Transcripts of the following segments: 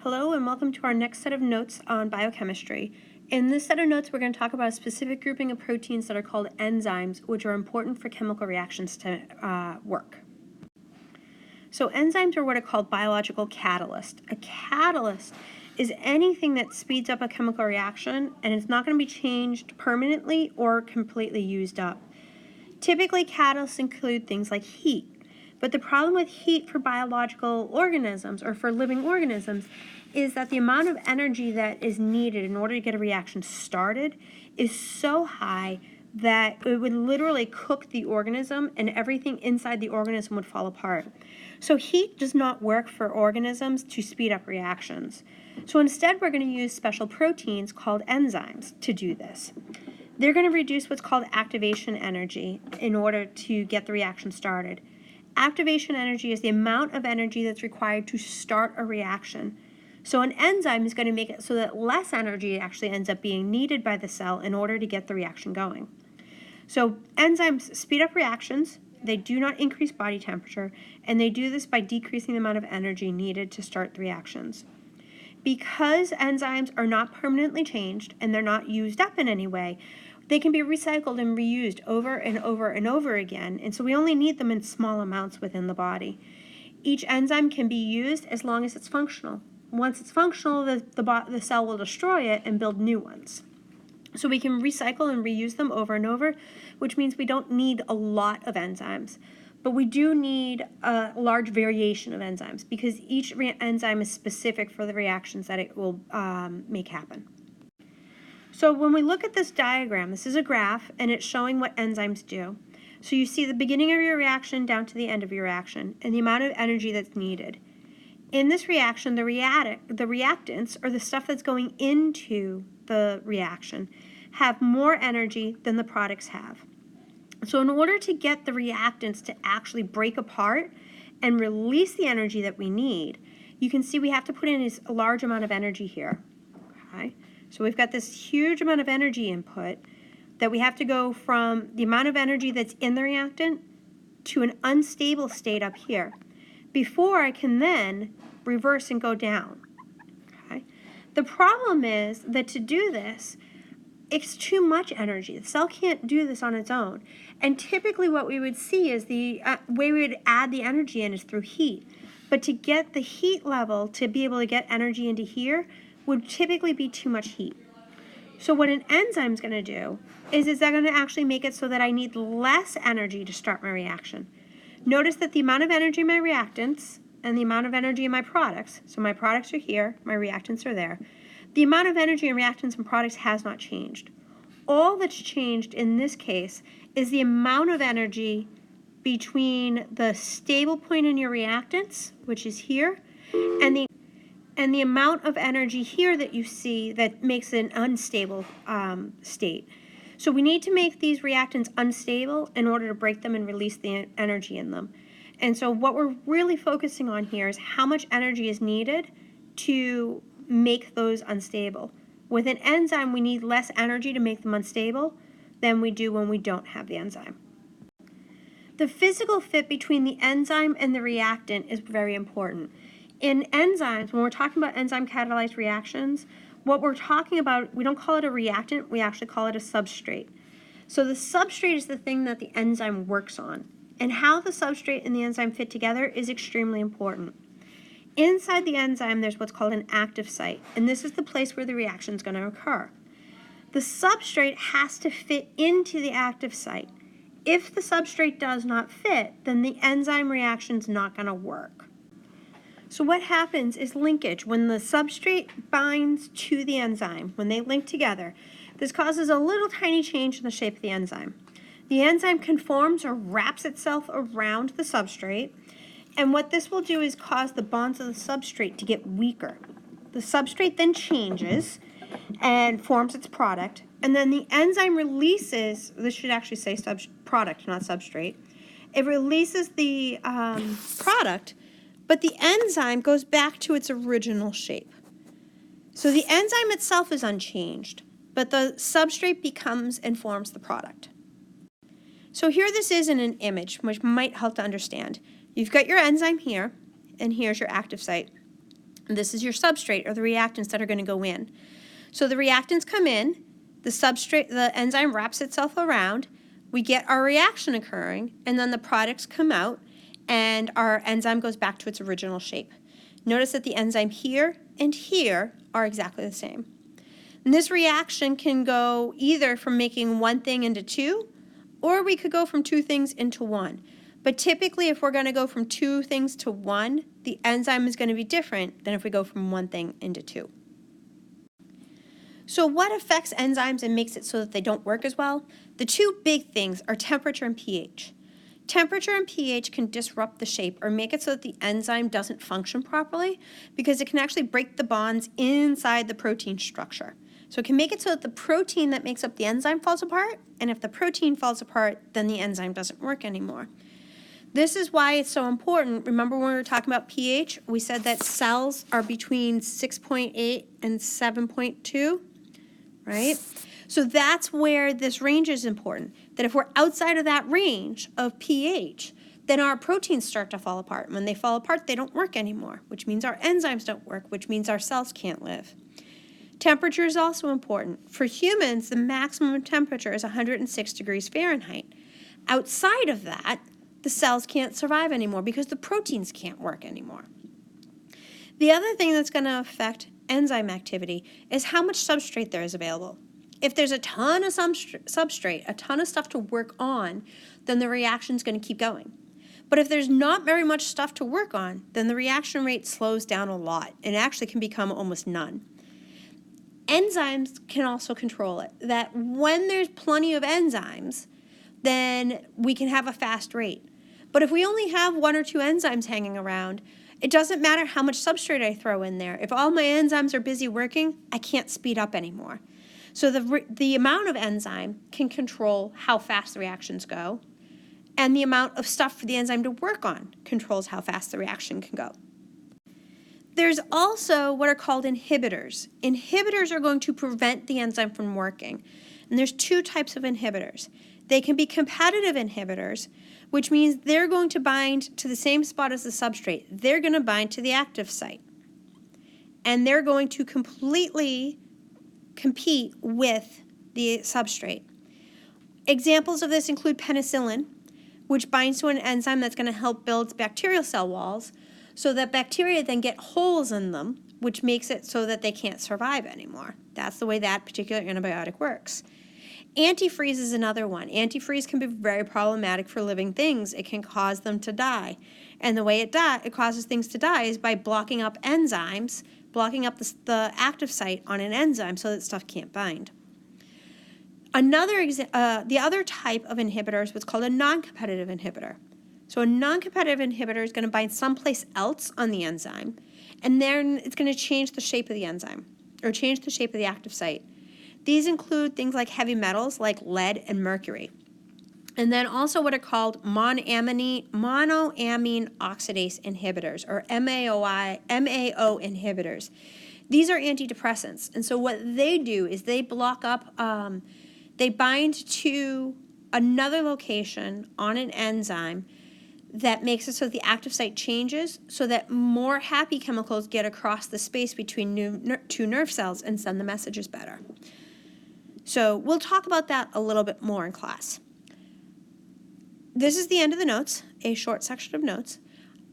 Hello and welcome to our next set of notes on biochemistry. In this set of notes, we're going to talk about a specific grouping of proteins that are called enzymes, which are important for chemical reactions to work. So enzymes are what are called biological catalysts. A catalyst is anything that speeds up a chemical reaction, and it's not going to be changed permanently or completely used up. Typically, catalysts include things like heat. But the problem with heat for biological organisms or for living organisms is that the amount of energy that is needed in order to get a reaction started is so high that it would literally cook the organism and everything inside the organism would fall apart. So heat does not work for organisms to speed up reactions. So instead, we're going to use special proteins called enzymes to do this. They're going to reduce what's called activation energy in order to get the reaction started. Activation energy is the amount of energy that's required to start a reaction. So an enzyme is going to make it so that less energy actually ends up being needed by the cell in order to get the reaction going. So enzymes speed up reactions, they do not increase body temperature, and they do this by decreasing the amount of energy needed to start the reactions. Because enzymes are not permanently changed and they're not used up in any way, they can be recycled and reused over and over and over again, and so we only need them in small amounts within the body. Each enzyme can be used as long as it's functional. Once it's functional, the cell will destroy it and build new ones. So we can recycle and reuse them over and over, which means we don't need a lot of enzymes. But we do need a large variation of enzymes because each enzyme is specific for the reactions that it will make happen. So when we look at this diagram, this is a graph, and it's showing what enzymes do. So you see the beginning of your reaction down to the end of your reaction, and the amount of energy that's needed. In this reaction, the reactants, or the stuff that's going into the reaction, have more energy than the products have. So in order to get the reactants to actually break apart and release the energy that we need, you can see we have to put in a large amount of energy here. Okay? So we've got this huge amount of energy input that we have to go from the amount of energy that's in the reactant to an unstable state up here before I can then reverse and go down. Okay? The problem is that to do this, it's too much energy. The cell can't do this on its own. And typically what we would see is the way we would add the energy in is through heat. But to get the heat level to be able to get energy into here would typically be too much heat. So what an enzyme is going to do is they're going to actually make it so that I need less energy to start my reaction. Notice that the amount of energy in my reactants and the amount of energy in my products, so my products are here, my reactants are there, the amount of energy in reactants and products has not changed. All that's changed in this case is the amount of energy between the stable point in your reactants, which is here, and the amount of energy here that you see that makes it an unstable state. So we need to make these reactants unstable in order to break them and release the energy in them. And so what we're really focusing on here is how much energy is needed to make those unstable. With an enzyme, we need less energy to make them unstable than we do when we don't have the enzyme. The physical fit between the enzyme and the reactant is very important. In enzymes, when we're talking about enzyme catalyzed reactions, what we're talking about, we don't call it a reactant, we actually call it a substrate. So the substrate is the thing that the enzyme works on. And how the substrate and the enzyme fit together is extremely important. Inside the enzyme, there's what's called an active site, and this is the place where the reaction is going to occur. The substrate has to fit into the active site. If the substrate does not fit, then the enzyme reaction is not going to work. So what happens is linkage. When the substrate binds to the enzyme, when they link together, this causes a little tiny change in the shape of the enzyme. The enzyme conforms or wraps itself around the substrate, and what this will do is cause the bonds of the substrate to get weaker. The substrate then changes and forms its product, and then the enzyme releases, this should actually say product, not substrate, it releases the product, but the enzyme goes back to its original shape. So the enzyme itself is unchanged, but the substrate becomes and forms the product. So here this is in an image, which might help to understand. You've got your enzyme here, and here's your active site. This is your substrate or the reactants that are going to go in. So the reactants come in, the enzyme wraps itself around, we get our reaction occurring, and then the products come out, and our enzyme goes back to its original shape. Notice that the enzyme here and here are exactly the same. And this reaction can go either from making one thing into two, or we could go from two things into one. But typically, if we're going to go from two things to one, the enzyme is going to be different than if we go from one thing into two. So what affects enzymes and makes it so that they don't work as well? The two big things are temperature and pH. Temperature and pH can disrupt the shape or make it so that the enzyme doesn't function properly because it can actually break the bonds inside the protein structure. So it can make it so that the protein that makes up the enzyme falls apart, and if the protein falls apart, then the enzyme doesn't work anymore. This is why it's so important. Remember when we were talking about pH, we said that cells are between 6.8 and 7.2, right? So that's where this range is important, that if we're outside of that range of pH, then our proteins start to fall apart. When they fall apart, they don't work anymore, which means our enzymes don't work, which means our cells can't live. Temperature is also important. For humans, the maximum temperature is 106 degrees Fahrenheit. Outside of that, the cells can't survive anymore because the proteins can't work anymore. The other thing that's going to affect enzyme activity is how much substrate there is available. If there's a ton of substrate, a ton of stuff to work on, then the reaction's going to keep going. But if there's not very much stuff to work on, then the reaction rate slows down a lot and actually can become almost none. Enzymes can also control it, that when there's plenty of enzymes, then we can have a fast rate. But if we only have one or two enzymes hanging around, it doesn't matter how much substrate I throw in there. If all my enzymes are busy working, I can't speed up anymore. So the amount of enzyme can control how fast the reactions go, and the amount of stuff for the enzyme to work on controls how fast the reaction can go. There's also what are called inhibitors. Inhibitors are going to prevent the enzyme from working. And there's two types of inhibitors. They can be competitive inhibitors, which means they're going to bind to the same spot as the substrate. They're going to bind to the active site. And they're going to completely compete with the substrate. Examples of this include penicillin, which binds to an enzyme that's going to help build bacterial cell walls, so that bacteria then get holes in them, which makes it so that they can't survive anymore. That's the way that particular antibiotic works. Antifreeze is another one. Antifreeze can be very problematic for living things. It can cause them to die. And the way it causes things to die is by blocking up enzymes, blocking up the active site on an enzyme so that stuff can't bind. The other type of inhibitor is what's called a non-competitive inhibitor. So a non-competitive inhibitor is going to bind someplace else on the enzyme, and then it's going to change the shape of the enzyme, or change the shape of the active site. These include things like heavy metals like lead and mercury. And then also what are called monoamine oxidase inhibitors, or MAO inhibitors. These are antidepressants, and so what they do is they block up, they bind to another location on an enzyme that makes it so the active site changes so that more happy chemicals get across the space between two nerve cells and send the messages better. So we'll talk about that a little bit more in class. This is the end of the notes, a short section of notes.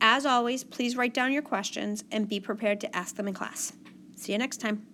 As always, please write down your questions and be prepared to ask them in class. See you next time.